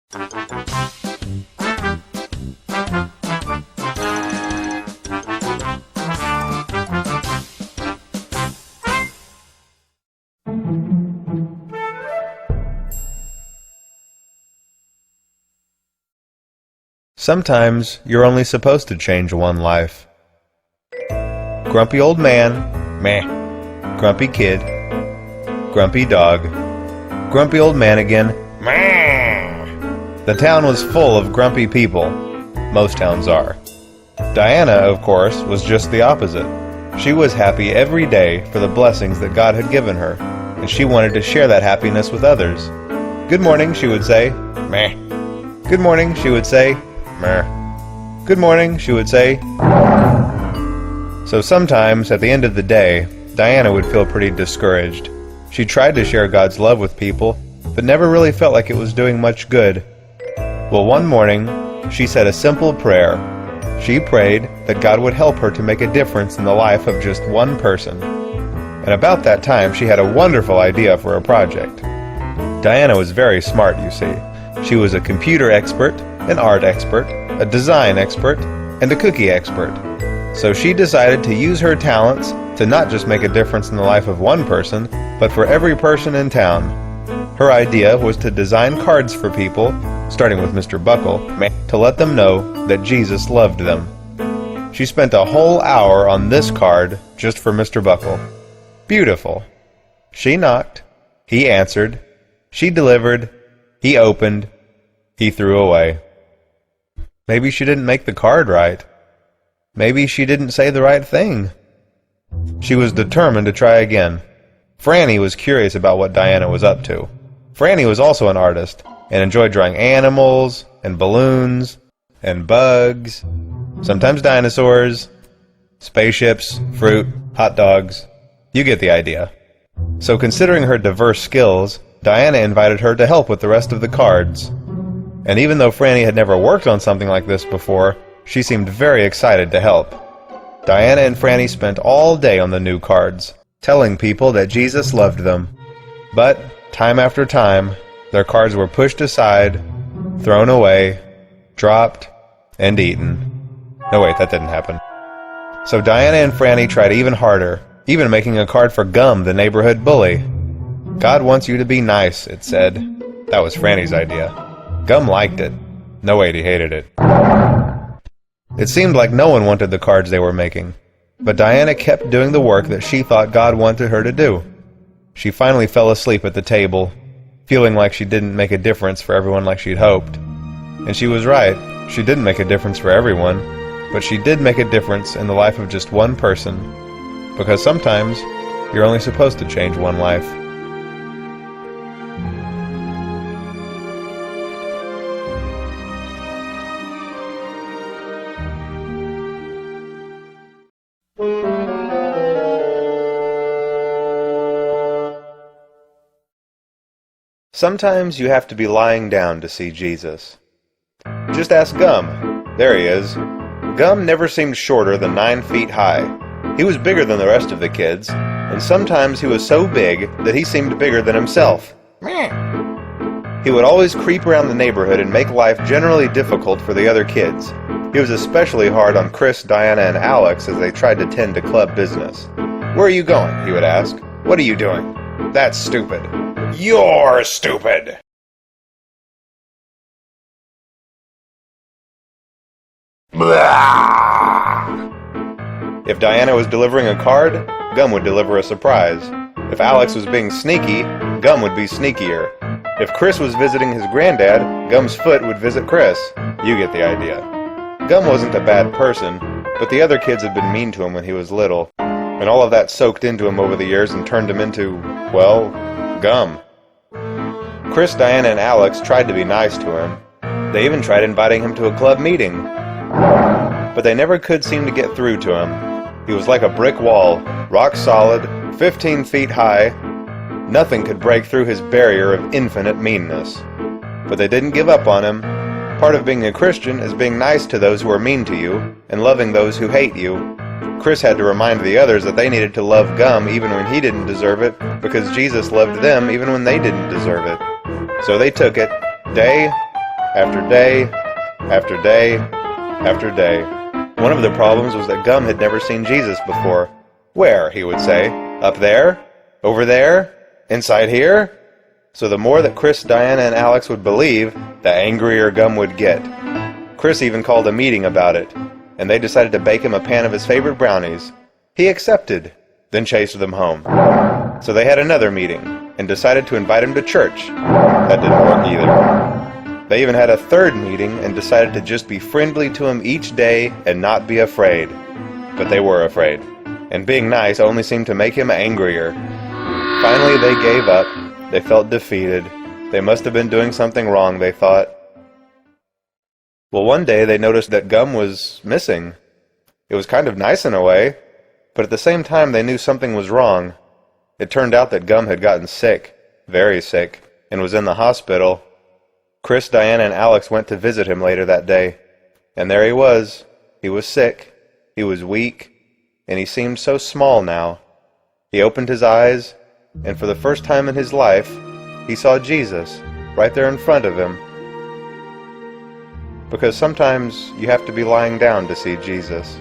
Sometimes you're only supposed to change one life. Grumpy old man, meh. Grumpy kid, grumpy dog. Grumpy old man again, meh. The town was full of grumpy people. Most towns are. Diana, of course, was just the opposite. She was happy every day for the blessings that God had given her, and she wanted to share that happiness with others. Good morning, she would say, meh. Good morning, she would say, meh. Good morning, she would say. So sometimes, at the end of the day, Diana would feel pretty discouraged. She tried to share God's love with people, but never really felt like it was doing much good. Well, one morning, she said a simple prayer. She prayed that God would help her to make a difference in the life of just one person. And about that time, she had a wonderful idea for a project. Diana was very smart, you see. She was a computer expert, an art expert, a design expert, and a cookie expert. So she decided to use her talents to not just make a difference in the life of one person, but for every person in town. Her idea was to design cards for people, starting with Mr. Buckle, to let them know that Jesus loved them. She spent a whole hour on this card just for Mr. Buckle. Beautiful. She knocked. He answered. She delivered. He opened. He threw away. Maybe she didn't make the card right. Maybe she didn't say the right thing. She was determined to try again. Franny was curious about what Diana was up to. Franny was also an artist and enjoyed drawing animals and balloons and bugs, sometimes dinosaurs, spaceships, fruit, hot dogs. You get the idea. So considering her diverse skills, Diana invited her to help with the rest of the cards. And even though Franny had never worked on something like this before, she seemed very excited to help. Diana and Franny spent all day on the new cards, telling people that Jesus loved them. But, time after time, their cards were pushed aside, thrown away, dropped, and eaten. No wait, that didn't happen. So Diana and Franny tried even harder, even making a card for Gum, the neighborhood bully. God wants you to be nice, it said. That was Franny's idea. Gum liked it. No wait, he hated it. It seemed like no one wanted the cards they were making, but Diana kept doing the work that she thought God wanted her to do. She finally fell asleep at the table, feeling like she didn't make a difference for everyone like she'd hoped. And she was right, she didn't make a difference for everyone, but she did make a difference in the life of just one person, because sometimes you're only supposed to change one life. Sometimes you have to be lying down to see Jesus. Just ask Gum. There he is. Gum never seemed shorter than 9 feet high. He was bigger than the rest of the kids, and sometimes he was so big that he seemed bigger than himself. He would always creep around the neighborhood and make life generally difficult for the other kids. He was especially hard on Chris, Diana, and Alex as they tried to tend to club business. "Where are you going?" he would ask. "What are you doing?" "That's stupid." "You're stupid!" If Diana was delivering a card, Gum would deliver a surprise. If Alex was being sneaky, Gum would be sneakier. If Chris was visiting his granddad, Gum's foot would visit Chris. You get the idea. Gum wasn't a bad person, but the other kids had been mean to him when he was little, and all of that soaked into him over the years and turned him into, well, Gum. Chris, Diana, and Alex tried to be nice to him. They even tried inviting him to a club meeting. But they never could seem to get through to him. He was like a brick wall, rock solid, 15 feet high. Nothing could break through his barrier of infinite meanness. But they didn't give up on him. Part of being a Christian is being nice to those who are mean to you, and loving those who hate you. Chris had to remind the others that they needed to love Gum even when he didn't deserve it, because Jesus loved them even when they didn't deserve it. So they took it, day after day, after day, after day. One of the problems was that Gum had never seen Jesus before. Where, he would say. Up there? Over there? Inside here? So the more that Chris, Diana, and Alex would believe, the angrier Gum would get. Chris even called a meeting about it, and they decided to bake him a pan of his favorite brownies. He accepted, then chased them home. So they had another meeting, and decided to invite him to church. That didn't work either. They even had a third meeting and decided to just be friendly to him each day and not be afraid. But they were afraid, and being nice only seemed to make him angrier. Finally, they gave up. They felt defeated. They must have been doing something wrong, they thought. Well, one day they noticed that Gum was missing. It was kind of nice in a way, but at the same time they knew something was wrong. It turned out that Gum had gotten sick, very sick, and was in the hospital. Chris, Diana, and Alex went to visit him later that day, and there he was. He was sick, he was weak, and he seemed so small now. He opened his eyes, and for the first time in his life, he saw Jesus right there in front of him. Because sometimes you have to be lying down to see Jesus.